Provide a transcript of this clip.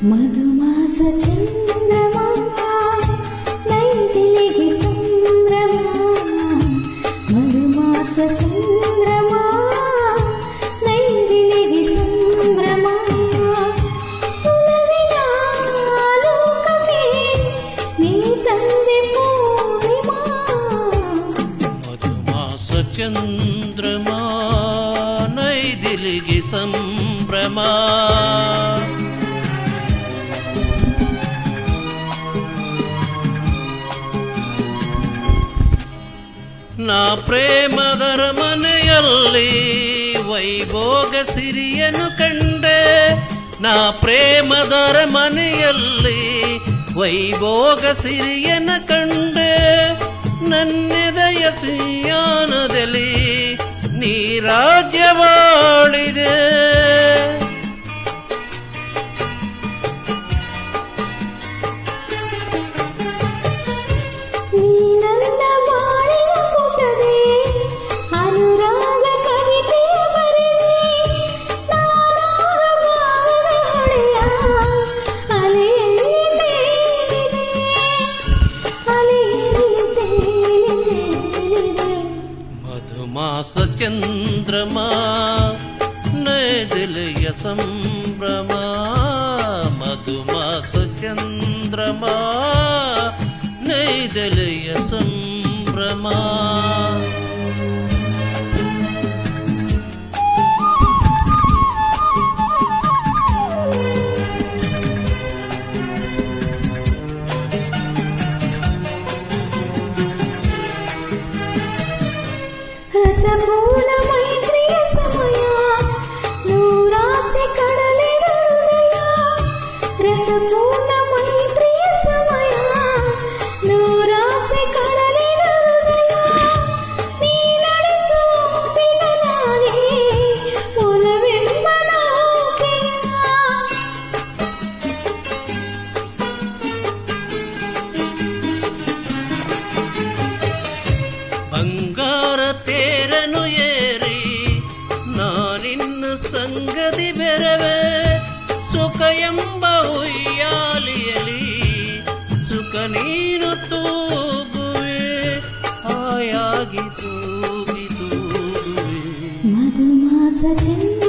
ಮಧುಮಾಸ ಚಂದ್ರಮ ನೈದಿಲಿಗೆ ಸಂಭ್ರಮ ಮಧುಮಾಸ ಚಂದ್ರಮ ನೈದಿಲಿಗೆ ಸಂಭ್ರಮ ಉಲವಿನ ಲೋಕಕ್ಕೆ ನೀ ತಂದೆ ಪೂರ್ಣಿಮಾ ಮಧುಮಾಸ ಚಂದ್ರಮ ನೈದಿಲಿಗೆ ಸಂಭ್ರಮ ನಾ ಪ್ರೇಮದರ ಮನೆಯಲ್ಲಿ ವೈಭೋಗ ಸಿರಿಯನು ಕಂಡೆ ನಾ ಪ್ರೇಮದರ ಮನೆಯಲ್ಲಿ ವೈಭೋಗ ಸಿರಿಯನ ಕಂಡೆ ನನ್ನೆದೆಯ ಸಿಯಾನದಲ್ಲಿ ನೀ ರಾಜ್ಯವಾಳಿದೆ ಮಧುಮಾಸ ಚಂದ್ರಮ ನೈದಿಲಿಯ ಸಂಭ್ರಮ ಮಧುಮಾಸ ಚಂದ್ರಮ ನೈದಿಲಿಯ ಸಂಭ್ರಮ ರಸಪೂರ್ಣ ಮೈತ್ರಿಯ ಸಮಯ ನೂರಾಸೆ ಕಡಲಿದ ಹೃದಯ ರಸಪೂರ್ಣ ಮೈತ್ರಿಯ ಸಮಯ ನೂರಾಸೆ ಕಡಲಿದ ಹೃದಯ ನೀ ನಡೆಸುವ ಪಿಲನಾಗಿ ಒಲವೆಂಬ ನೌಕೆಯ ಬಂಗಾರ ತೇರನು ಏರಿ ನಾನಿನ್ನು ಸಂಗತಿ ಬೆರವೆ ಸುಖ ಎಂಬ ಉಯ್ಯಾಲಿಯಲಿ ಸುಖ ನೀನು ತೂಗುವೆ ಹಾಯಾಗಿ ತೂಗಿ ತೂಗುವೆ ಮಧುಮಾಸ ಚಂದ್ರ